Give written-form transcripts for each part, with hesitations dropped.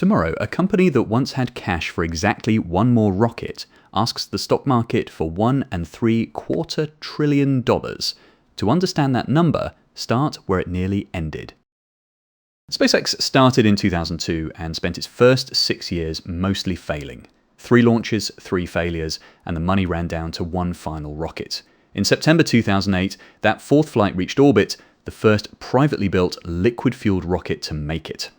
Tomorrow, a company that once had cash for exactly one more rocket asks the stock market for $1.75 trillion. To understand that number, start where it nearly ended. SpaceX started in 2002 and spent its first 6 years mostly failing. 3 launches, 3 failures, and the money ran down to one final rocket. In September 2008, that 4th flight reached orbit, the first privately built liquid-fueled rocket to make it.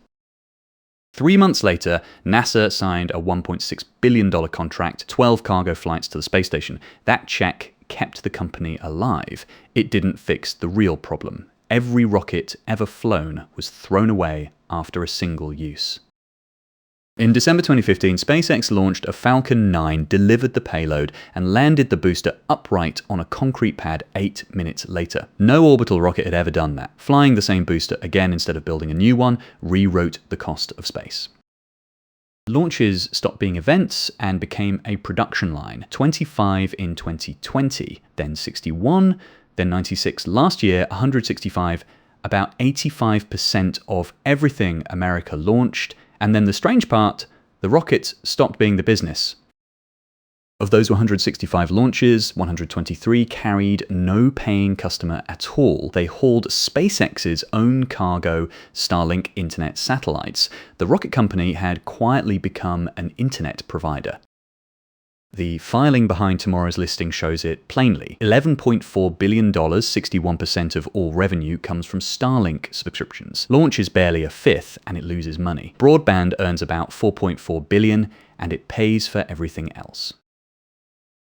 3 months later, NASA signed a $1.6 billion contract, 12 cargo flights to the space station. That check kept the company alive. It didn't fix the real problem. Every rocket ever flown was thrown away after a single use. In December 2015, SpaceX launched a Falcon 9, delivered the payload, and landed the booster upright on a concrete pad 8 minutes later. No orbital rocket had ever done that. Flying the same booster again instead of building a new one rewrote the cost of space. Launches stopped being events and became a production line. 25 in 2020, then 61, then 96 last year, 165, about 85% of everything America launched. And then the strange part, the rockets stopped being the business. Of those 165 launches, 123 carried no paying customer at all. They hauled SpaceX's own cargo Starlink internet satellites. The rocket company had quietly become an internet provider. The filing behind tomorrow's listing shows it plainly. $11.4 billion, 61% of all revenue, comes from Starlink subscriptions. Launch is barely a fifth, and it loses money. Broadband earns about $4.4 billion, and it pays for everything else.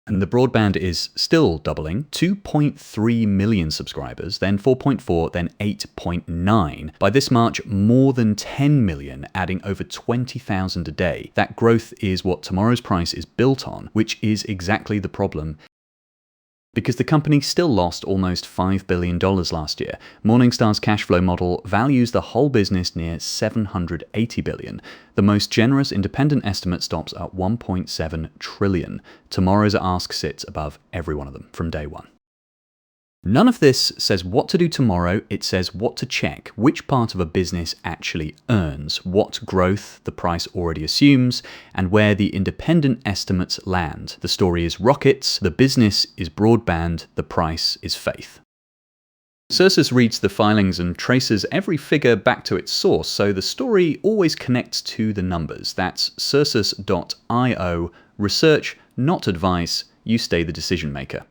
And the broadband is still doubling. 2.3 million subscribers, then 4.4, then 8.9. By this March, more than 10 million, adding over 20,000 a day. That growth is what tomorrow's price is built on, which is exactly the problem. Because the company still lost almost $5 billion last year. Morningstar's cash flow model values the whole business near $780 billion. The most generous independent estimate stops at $1.7 trillion. Tomorrow's ask sits above every one of them from day one. None of this says what to do tomorrow, it says what to check, which part of a business actually earns, what growth the price already assumes, and where the independent estimates land. The story is rockets, the business is broadband, the price is faith. Cersus reads the filings and traces every figure back to its source, so the story always connects to the numbers. That's cersus.io. Research, not advice. You stay the decision maker.